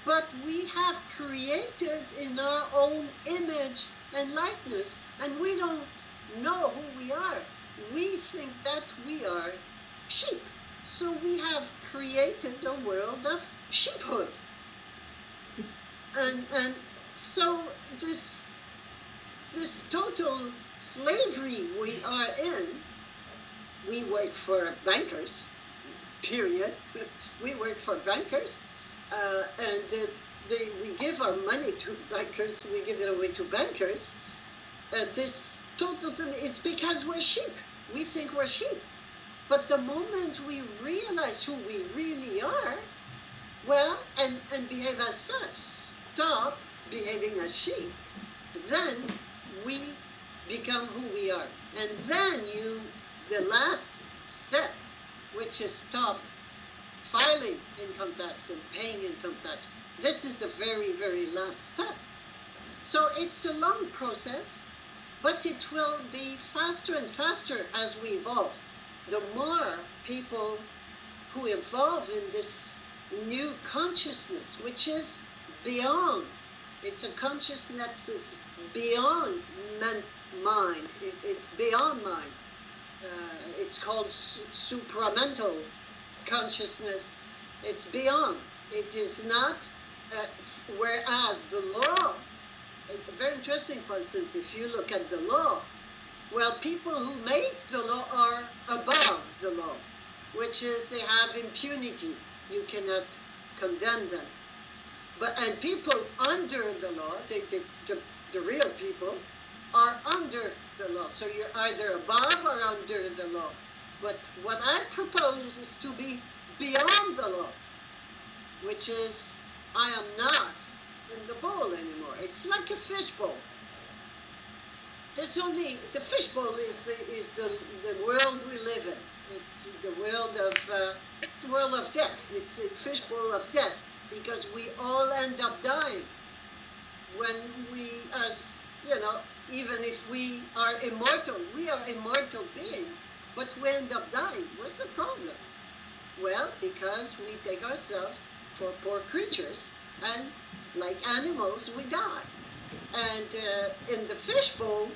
But we have created in our own image and likeness, and we don't know who we are. We think that we are sheep. So we have created a world of sheephood. And so this total slavery we are in, we work for bankers, period. We work for bankers. We give our money to bankers, we give it away to bankers. This total thing, it's because we're sheep. We think we're sheep. But the moment we realize who we really are, well, and behave as such, stop behaving as sheep, then we become who we are. And then the last step, which is stop filing income tax and paying income tax. This is the very, very last step. So it's a long process, but it will be faster and faster as we evolve. The more people who evolve in this new consciousness, which is beyond, it's a consciousness that's beyond mind. It's beyond mind. It's called supramental consciousness. It's beyond. It is not, whereas the law, very interesting, for instance, if you look at the law, well, people who make the law are above the law, which is they have impunity. You cannot condemn them. And people under the law, the real people, are under the law. So you're either above or under the law. But what I propose is to be beyond the law, which is I am not in the bowl anymore. It's like a fishbowl. The fishbowl is the world we live in. It's the world of death. It's a fishbowl of death, because we all end up dying when we, as you know, even if we are immortal beings, but we end up dying. What's the problem? Well, because we take ourselves for poor creatures, and like animals, we die. And in the fishbowl,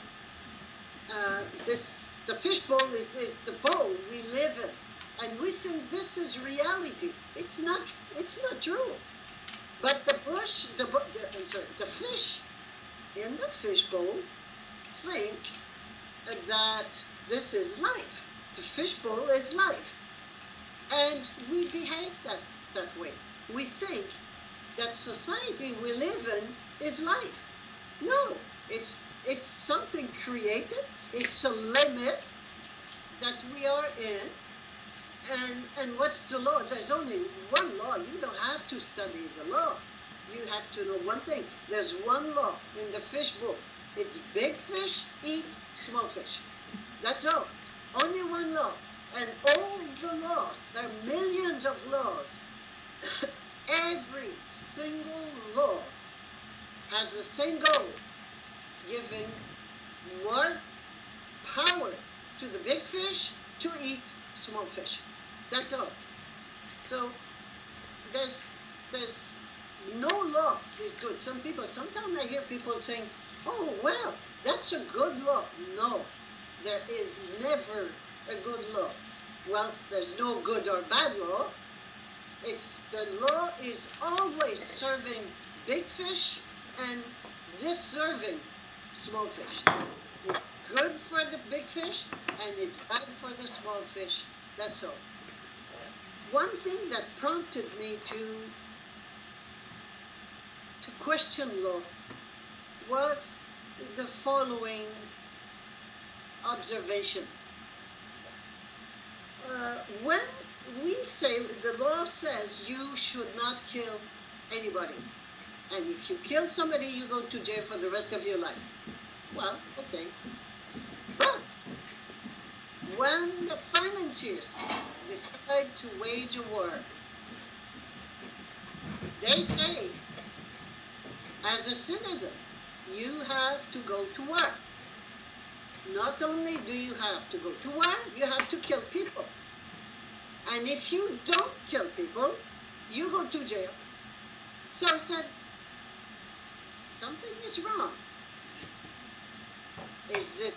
the fishbowl is the bowl we live in, and we think this is reality. It's not true. But the fish in the fishbowl thinks that this is life. The fishbowl is life. And we behave that way. We think that society we live in is life. No, it's something created. It's a limit that we are in. And what's the law? There's only one law. You don't have to study the law. You have to know one thing. There's one law in the fishbowl. It's big fish eat small fish. That's all. Only one law. And all the laws, there are millions of laws. Every single law has the same goal, giving more power to the big fish to eat small fish. That's all. So there's no law is good. Sometimes I hear people saying, oh, well, that's a good law. No, there is never a good law. Well, there's no good or bad law. The law is always serving big fish and deserving small fish. It's good for the big fish and it's bad for the small fish. That's all. One thing that prompted me to question law was the following observation. When we say, the law says you should not kill anybody, and if you kill somebody, you go to jail for the rest of your life. Well, okay. But when the financiers decide to wage a war, they say, as a citizen, you have to go to war. Not only do you have to go to war, you have to kill people. And if you don't kill people, you go to jail. So I said, something is wrong. Is it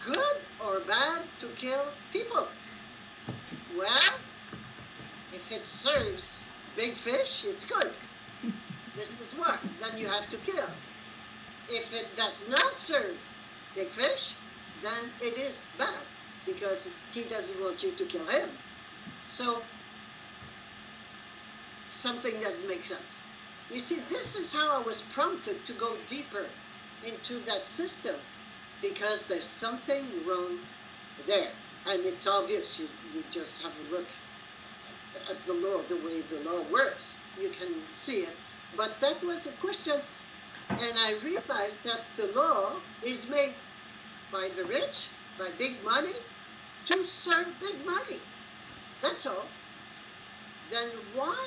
good or bad to kill people? Well, if it serves big fish, it's good. This is why. Then you have to kill. If it does not serve big fish, then it is bad because he doesn't want you to kill him. So something doesn't make sense. You see, this is how I was prompted to go deeper into that system because there's something wrong there. And it's obvious. You just have a look at the law, the way the law works. You can see it. But that was a question, and I realized that the law is made by the rich, by big money, to serve big money. That's all. Then why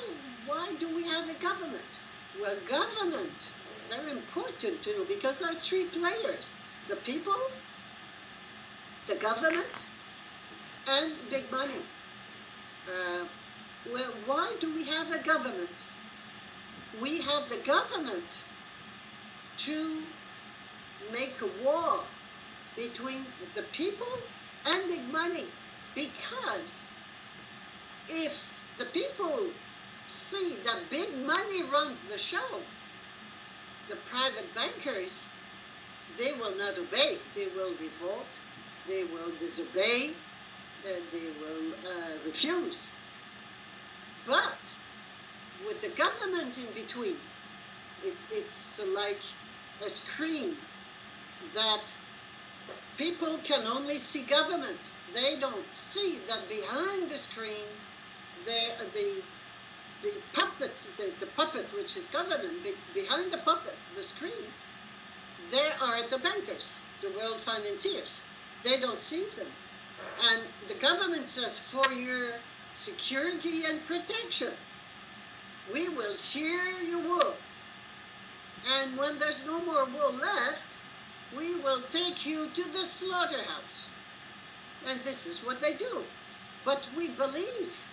do we have a government? Well, government, very important to know, because there are three players. The people, the government, and big money. Well, why do we have a government? We have the government to make a war between the people and big money, because if the people see that big money runs the show, the private bankers, they will not obey. They will revolt, they will disobey, they will refuse. But with the government in between, it's like a screen that people can only see government. They don't see that behind the screen, the puppets, the puppet which is government, behind the puppets, the screen, there are the bankers, the world financiers. They don't see them. And the government says, for your security and protection, we will shear your wool. And when there's no more wool left, we will take you to the slaughterhouse. And this is what they do. But we believe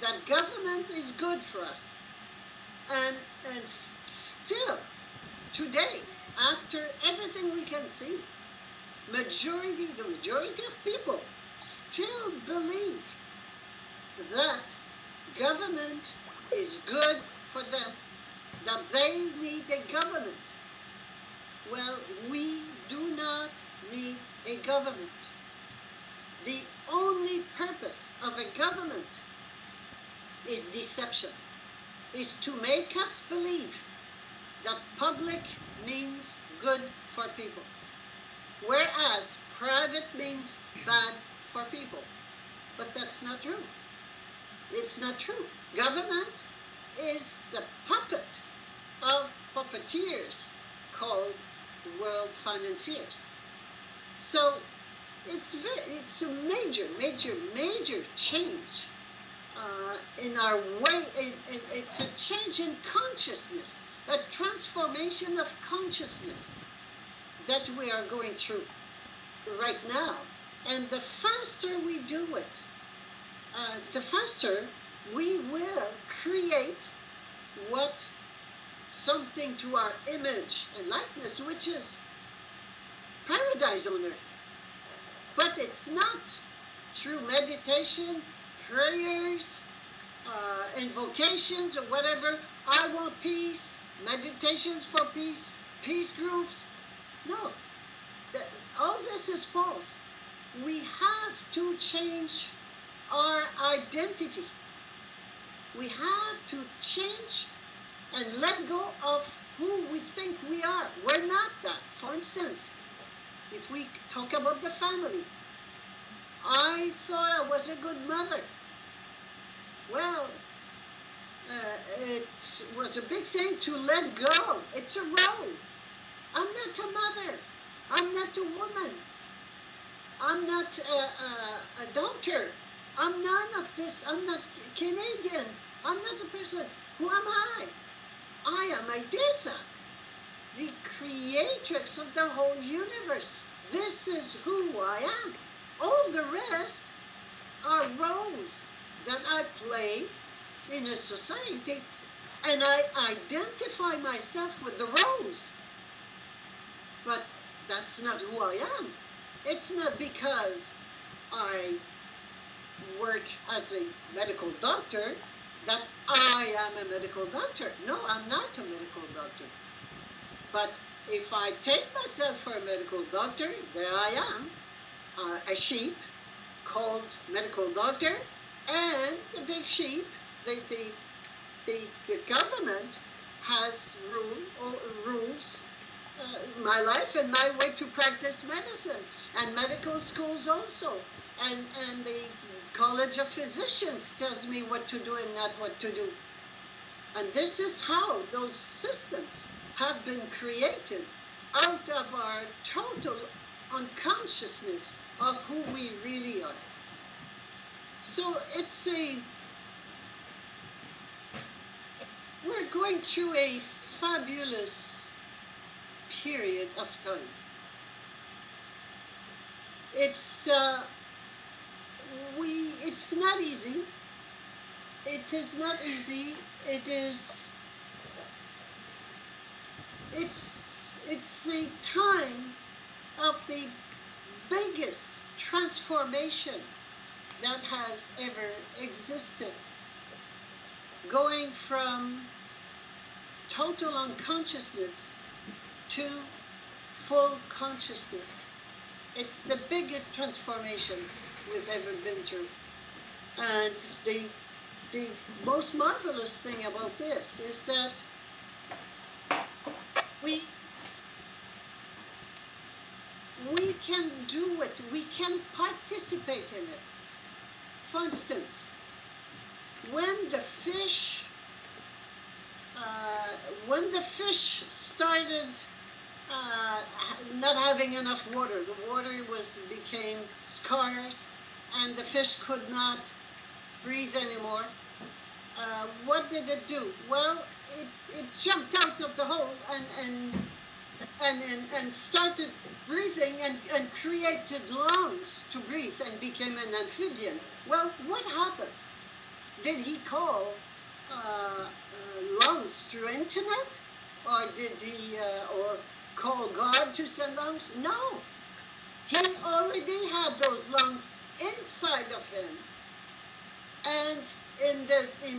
that government is good for us. And still, today, after everything we can see, the majority of people still believe that government is good for them, that they need a government. Well, we do not need a government. The only purpose of a government is deception, is to make us believe that public means good for people, whereas private means bad for people. But that's not true. It's not true. Government is the puppet of puppeteers called world financiers. So it's a major change in our way. It's a change in consciousness, a transformation of consciousness that we are going through right now. And the faster we do it, the faster we will create something to our image and likeness, which is paradise on earth. But it's not through meditation, prayers, invocations, or whatever. I want peace, meditations for peace, peace groups. No, all this is false. We have to change our identity. We have to change and let go of who we think we are. We're not that. For instance, if we talk about the family, I thought I was a good mother. Well, it was a big thing to let go. It's a role. I'm not a mother. I'm not a woman. I'm not a doctor. I'm none of this. I'm not Canadian. I'm not a person. Who am I? I am Idesa, the creatrix of the whole universe. This is who I am. All the rest are roles that I play in a society, and I identify myself with the roles. But that's not who I am. It's not because I work as a medical doctor that I am a medical doctor. No, I'm not a medical doctor. But if I take myself for a medical doctor, there I am, a sheep called medical doctor, and the big sheep, the government has rules my life and my way to practice medicine, and medical schools also, and the College of Physicians tells me what to do and not what to do. And this is how those systems have been created out of our total unconsciousness of who we really are. So we're going through a fabulous period of time. It's not easy. It is not easy. It's the time of the biggest transformation that has ever existed. Going from total unconsciousness to full consciousness. It's the biggest transformation we've ever been through. And the most marvelous thing about this is that we can do it, we can participate in it. For instance, when the fish started not having enough water, the water became scarce, and the fish could not breathe anymore. What did it do? Well, it jumped out of the hole and started breathing and created lungs to breathe and became an amphibian. Well, what happened? Did he call lungs through internet, or did he or call God to send lungs? No, he already had those lungs inside of him. And in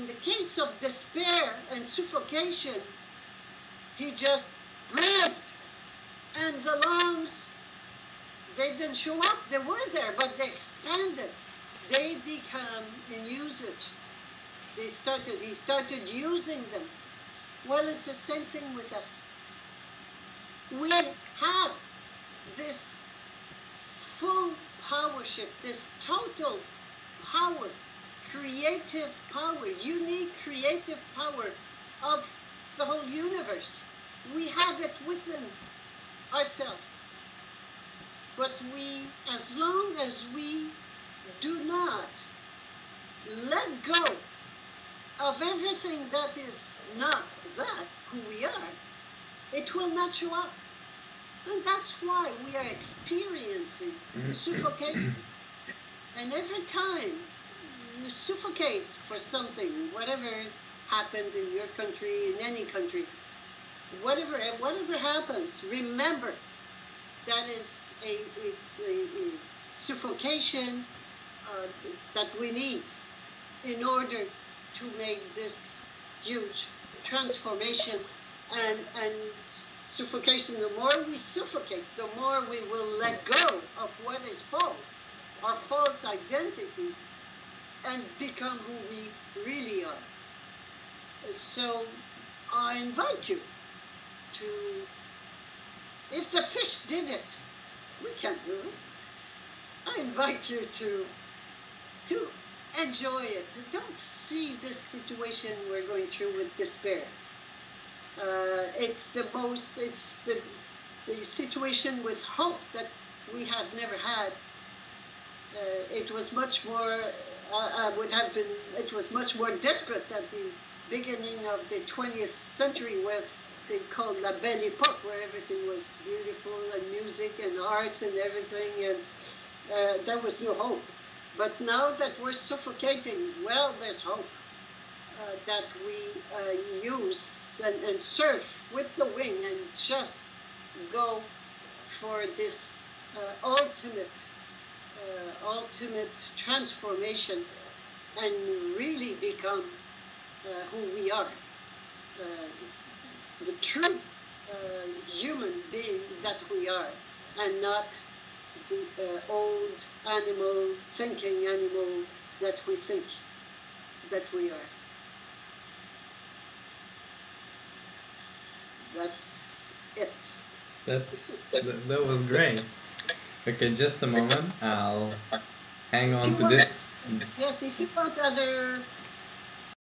the case of despair and suffocation, he just breathed, and the lungs, they didn't show up. They were there, but they expanded. They become in usage. He started using them. Well, it's the same thing with us. We have this full powership, this total power, creative power, unique creative power of the whole universe. We have it within ourselves. But as long as we do not let go of everything that is not that, who we are, it will not show up. And that's why we are experiencing suffocation. And every time you suffocate for something, whatever happens in your country, in any country, whatever happens, remember that it's a suffocation that we need in order to make this huge transformation. And suffocation, the more we suffocate, the more we will let go of what is false, our false identity, and become who we really are. So I invite you to, if the fish did it, we can't do it. I invite you to enjoy it. Don't see this situation we're going through with despair. It's the situation with hope that we have never had. It was much more, it was much more desperate at the beginning of the 20th century, where they called La Belle Époque, where everything was beautiful and music and arts and everything, and there was no hope. But now that we're suffocating, well, there's hope that we use and surf with the wing and just go for this ultimate transformation and really become who we are, the true human being that we are, and not the old thinking animal that we think that we are. That's it. That was great. Okay, just a moment. I'll hang on to this. Yes, if you want other